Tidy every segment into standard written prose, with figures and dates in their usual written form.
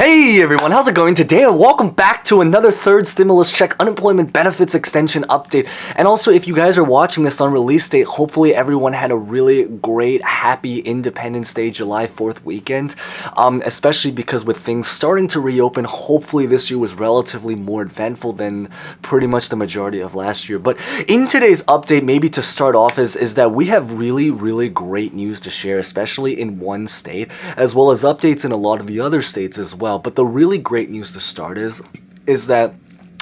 Hey everyone, how's it going today? And welcome back to another third stimulus check unemployment benefits extension update. And also, if you guys are watching this on release date, hopefully everyone had a really great, happy Independence Day, July 4th weekend. Especially because with things starting to reopen, hopefully this year was relatively more eventful than pretty much the majority of last year. But in today's update, maybe to start off is that we have really great news to share, especially in one state, as well as updates in a lot of the other states as well. But the really great news to start is that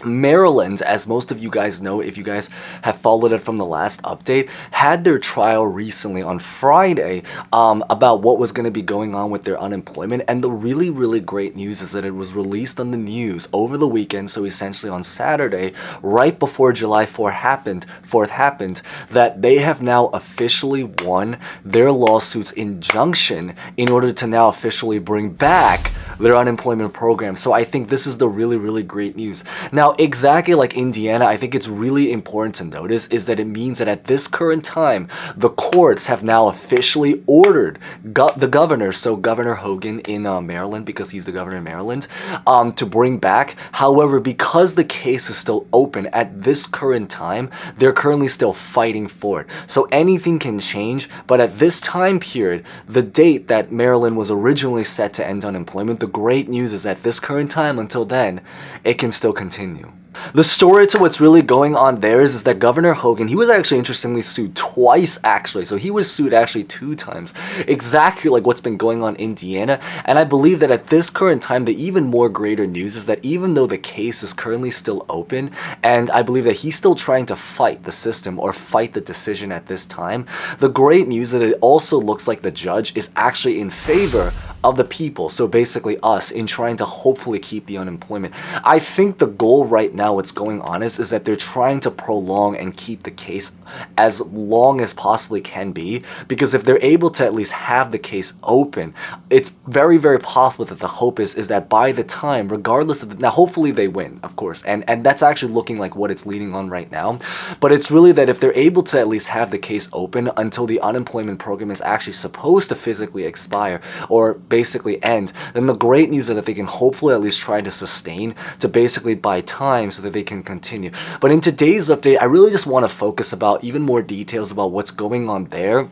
Maryland, as most of you guys know, if you guys have followed it from the last update, had their trial recently on Friday about what was going to be going on with their unemployment. And the really great news is that it was released on the news over the weekend, so essentially on Saturday, right before July 4th happened, that they have now officially won their lawsuit's injunction in order to now officially bring back their unemployment program. So I think this is the really great news. Now, exactly like Indiana, I think it's really important to notice is that it means that at this current time, the courts have now officially ordered the governor, so Governor Hogan in Maryland, because he's the governor of Maryland, to bring back. However, because the case is still open at this current time, they're currently still fighting for it. So anything can change, but at this time period, the date that Maryland was originally set to end unemployment, the great news is that this current time until then, it can still continue. The story to what's really going on there is that Governor Hogan, he was actually interestingly sued twice actually. So he was sued actually 2 times, exactly like what's been going on in Indiana. And I believe that at this current time, the even more greater news is that even though the case is currently still open, and I believe that he's still trying to fight the system or fight the decision at this time, the great news is that it also looks like the judge is actually in favor of the people, so basically us, in trying to hopefully keep the unemployment. I think the goal right now, what's going on is that they're trying to prolong and keep the case as long as possibly can be, because if they're able to at least have the case open, it's very possible that the hope is that by the time, regardless of now hopefully they win, of course, and that's actually looking like what it's leading on right now, but it's really that if they're able to at least have the case open until the unemployment program is actually supposed to physically expire or basically end, then the great news is that they can hopefully at least try to sustain to basically buy time so that they can continue. But in today's update, I really just want to focus about even more details about what's going on there.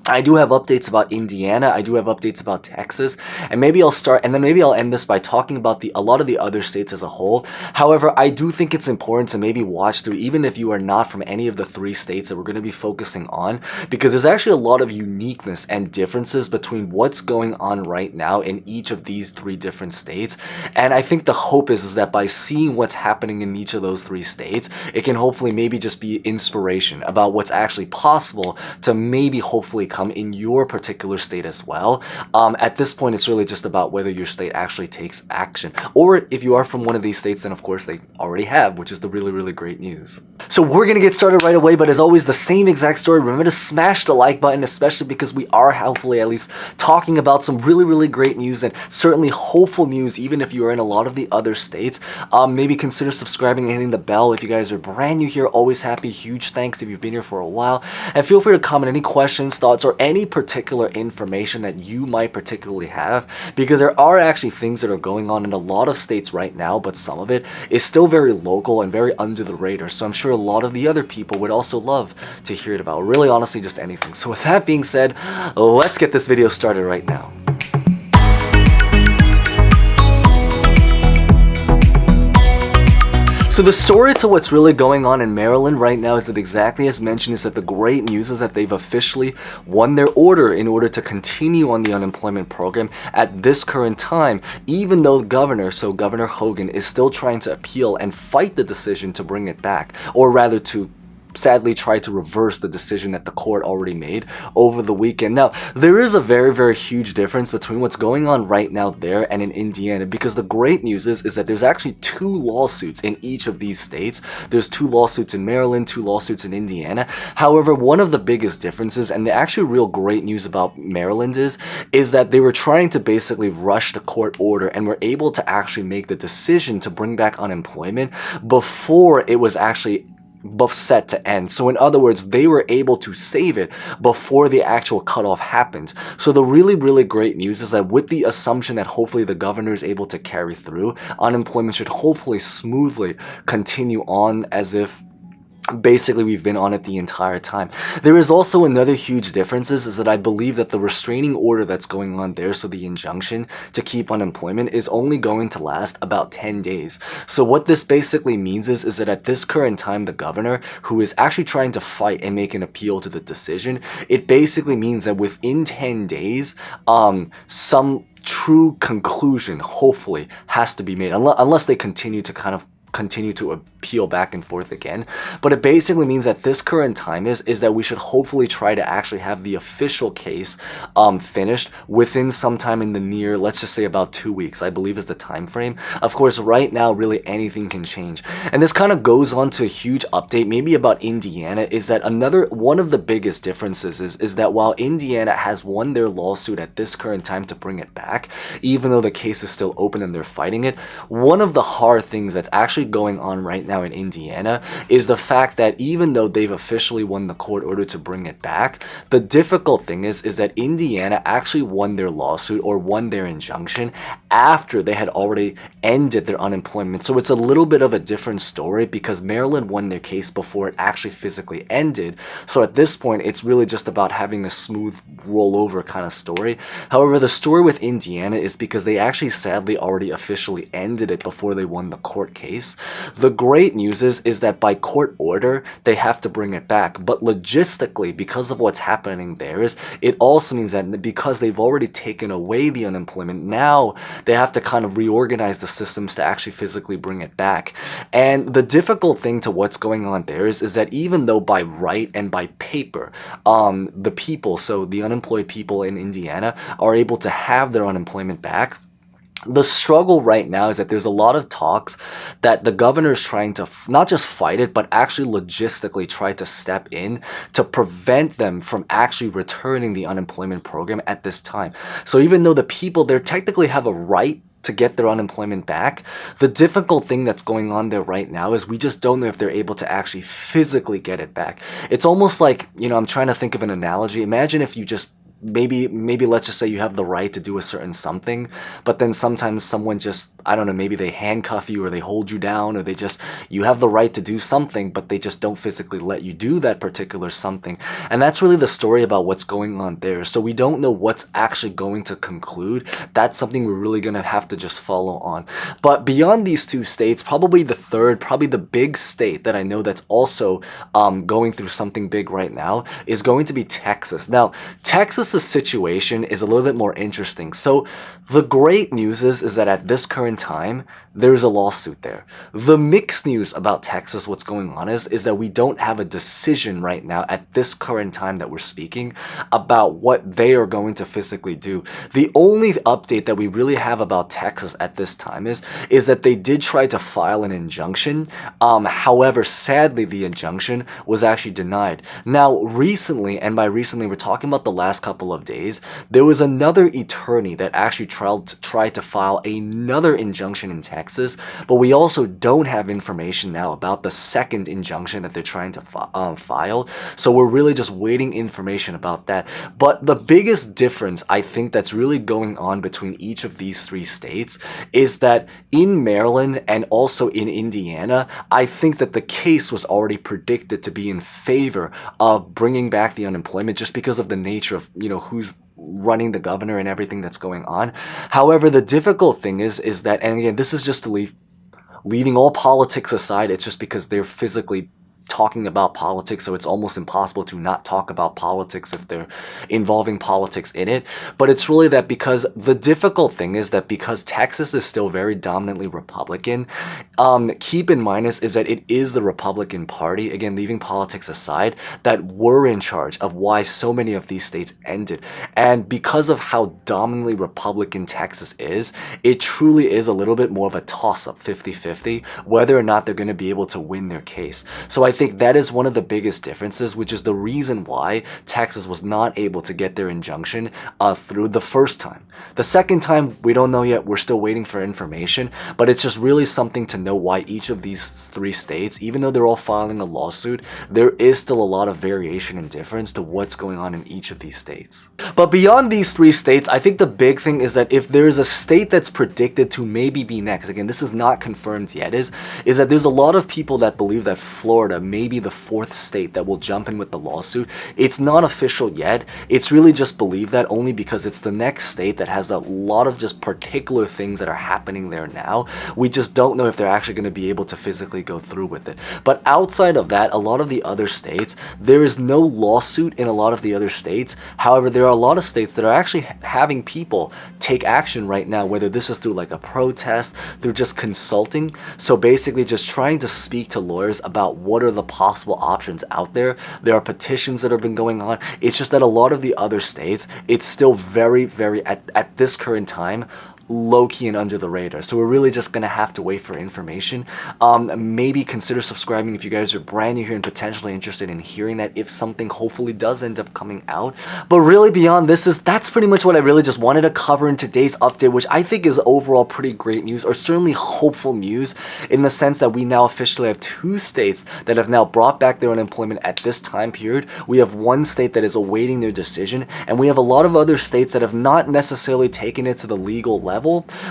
I do have updates about Indiana, I do have updates about Texas, and maybe I'll start, and then maybe I'll end this by talking about a lot of the other states as a whole. However, I do think it's important to maybe watch through, even if you are not from any of the 3 states that we're going to be focusing on, because there's actually a lot of uniqueness and differences between what's going on right now in each of these 3 different states. And I think the hope is that by seeing what's happening in each of those 3 states, it can hopefully maybe just be inspiration about what's actually possible to maybe hopefully come in your particular state as well. At this point, it's really just about whether your state actually takes action, or if you are from one of these states, then of course they already have, which is the really great news. So we're gonna get started right away, but as always, the same exact story. Remember to smash the like button, especially because we are hopefully at least talking about some really great news and certainly hopeful news, even if you are in a lot of the other states. Maybe consider subscribing and hitting the bell if you guys are brand new here. Always happy, huge thanks if you've been here for a while, and feel free to comment any questions, thoughts, or any particular information that you might particularly have, because there are actually things that are going on in a lot of states right now, but some of it is still very local and very under the radar, so I'm sure a lot of the other people would also love to hear it about, really honestly just anything. So with that being said, let's get this video started right now. So the story to what's really going on in Maryland right now is that, exactly as mentioned, is that the great news is that they've officially won their order in order to continue on the unemployment program at this current time, even though Governor Hogan is still trying to appeal and fight the decision to bring it back, or rather to sadly try to reverse the decision that the court already made over the weekend. Now, there is a very huge difference between what's going on right now there and in Indiana, because the great news is that there's actually 2 lawsuits in each of these states. There's 2 lawsuits in Maryland, 2 lawsuits in Indiana. However, one of the biggest differences, and the actually real great news about Maryland is that they were trying to basically rush the court order and were able to actually make the decision to bring back unemployment before it was actually set to end. So in other words, they were able to save it before the actual cutoff happened. So the really, really great news is that with the assumption that hopefully the governor is able to carry through, unemployment should hopefully smoothly continue on as if basically we've been on it the entire time. There is also another huge difference is that I believe that the restraining order that's going on there, so the injunction to keep unemployment, is only going to last about 10 days. So what this basically means is that at this current time, the governor, who is actually trying to fight and make an appeal to the decision, it basically means that within 10 days, some true conclusion hopefully has to be made, unless they continue to appeal back and forth again. But it basically means that this current time is that we should hopefully try to actually have the official case finished within sometime in the near, let's just say about 2 weeks, I believe is the time frame. Of course, right now really anything can change. And this kind of goes on to a huge update maybe about Indiana, is that one of the biggest differences is that while Indiana has won their lawsuit at this current time to bring it back, even though the case is still open and they're fighting it, one of the hard things that's actually going on right now in Indiana is the fact that even though they've officially won the court order to bring it back, the difficult thing is that Indiana actually won their lawsuit or won their injunction after they had already ended their unemployment. So it's a little bit of a different story because Maryland won their case before it actually physically ended. So at this point, it's really just about having a smooth rollover kind of story. However, the story with Indiana is because they actually sadly already officially ended it before they won the court case. The great news is that by court order, they have to bring it back. But logistically, because of what's happening there, it also means that because they've already taken away the unemployment, now they have to kind of reorganize the systems to actually physically bring it back. And the difficult thing to what's going on there is that even though by right and by paper, the people, so the unemployed people in Indiana, are able to have their unemployment back, the struggle right now is that there's a lot of talks that the governor is trying to not just fight it, but actually logistically try to step in to prevent them from actually returning the unemployment program at this time. So even though the people there technically have a right to get their unemployment back, the difficult thing that's going on there right now is we just don't know if they're able to actually physically get it back. It's almost like, I'm trying to think of an analogy. Imagine if you just maybe let's just say you have the right to do a certain something, but then sometimes someone just, I don't know, maybe they handcuff you or they hold you down, or you have the right to do something, but they just don't physically let you do that particular something. And that's really the story about what's going on there. So we don't know what's actually going to conclude. That's something we're really going to have to just follow on. But beyond these two states, probably the big state that I know that's also going through something big right now is going to be Texas. Now, Texas' situation is a little bit more interesting. So the great news is that at this current time, there's a lawsuit there. The mixed news about Texas, what's going on is that we don't have a decision right now at this current time that we're speaking about what they are going to physically do. The only update that we really have about Texas at this time is that they did try to file an injunction. However, sadly, the injunction was actually denied. Now, recently, and by recently, we're talking about the last couple of days, there was another attorney that actually tried to file another injunction in Texas. But we also don't have information now about the second injunction that they're trying to file. So we're really just waiting information about that. But the biggest difference I think that's really going on between each of these three states is that in Maryland and also in Indiana, I think that the case was already predicted to be in favor of bringing back the unemployment just because of the nature of, who's running the governor and everything that's going on. However, the difficult thing is that, and again, this is just to leaving all politics aside, it's just because they're physically talking about politics, so it's almost impossible to not talk about politics if they're involving politics in it. But it's really that because the difficult thing is that because Texas is still very dominantly Republican, keep in mind is that it is the Republican Party, again, leaving politics aside, that were in charge of why so many of these states ended. And because of how dominantly Republican Texas is, it truly is a little bit more of a toss-up, 50-50, whether or not they're going to be able to win their case. So I think that is one of the biggest differences, which is the reason why Texas was not able to get their injunction through the first time. The second time, we don't know yet. We're still waiting for information, but it's just really something to know why each of these 3 states, even though they're all filing a lawsuit, there is still a lot of variation and difference to what's going on in each of these states. But beyond these 3 states, I think the big thing is that if there's a state that's predicted to maybe be next, again, this is not confirmed yet, is that there's a lot of people that believe that Florida may be the 4th state that will jump in with the lawsuit. It's not official yet. It's really just believed that only because it's the next state that has a lot of just particular things that are happening there now. We just don't know if they're actually going to be able to physically go through with it. But outside of that, a lot of the other states, there is no lawsuit in a lot of the other states. However, there are a lot of states that are actually having people take action right now, whether this is through like a protest, through just consulting. So basically just trying to speak to lawyers about what are the possible options out there. There are petitions that have been going on. It's just that a lot of the other states, it's still very, very, at this current time, low-key and under the radar. So we're really just gonna have to wait for information. Maybe consider subscribing if you guys are brand new here and potentially interested in hearing that if something hopefully does end up coming out. But really beyond this, that's pretty much what I really just wanted to cover in today's update, which I think is overall pretty great news, or certainly hopeful news, in the sense that we now officially have 2 states that have now brought back their unemployment at this time period. We have 1 state that is awaiting their decision, and we have a lot of other states that have not necessarily taken it to the legal level,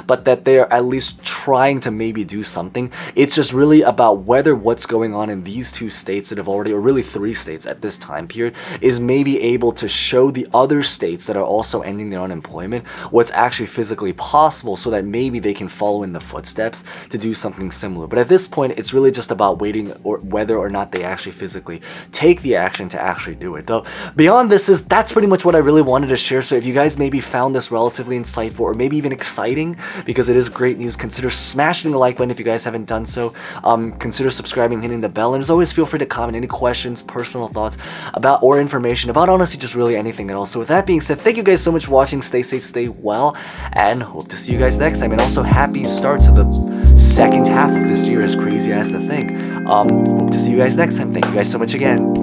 but that they're at least trying to maybe do something. It's just really about whether what's going on in these 2 states that have already, or really 3 states at this time period, is maybe able to show the other states that are also ending their unemployment what's actually physically possible, so that maybe they can follow in the footsteps to do something similar. But at this point, it's really just about waiting, or whether or not they actually physically take the action to actually do it. Though beyond this, that's pretty much what I really wanted to share. So if you guys maybe found this relatively insightful, or maybe even exciting, because it is great news, consider smashing the like button if you guys haven't done so. Consider subscribing, hitting the bell, and as always, feel free to comment any questions, personal thoughts about, or information about honestly just really anything at all. So with that being said, thank you guys so much for watching. Stay safe, stay well, and hope to see you guys next time. And also happy start to the second half of this year, as crazy as to think. Hope to see you guys next time. Thank you guys so much again.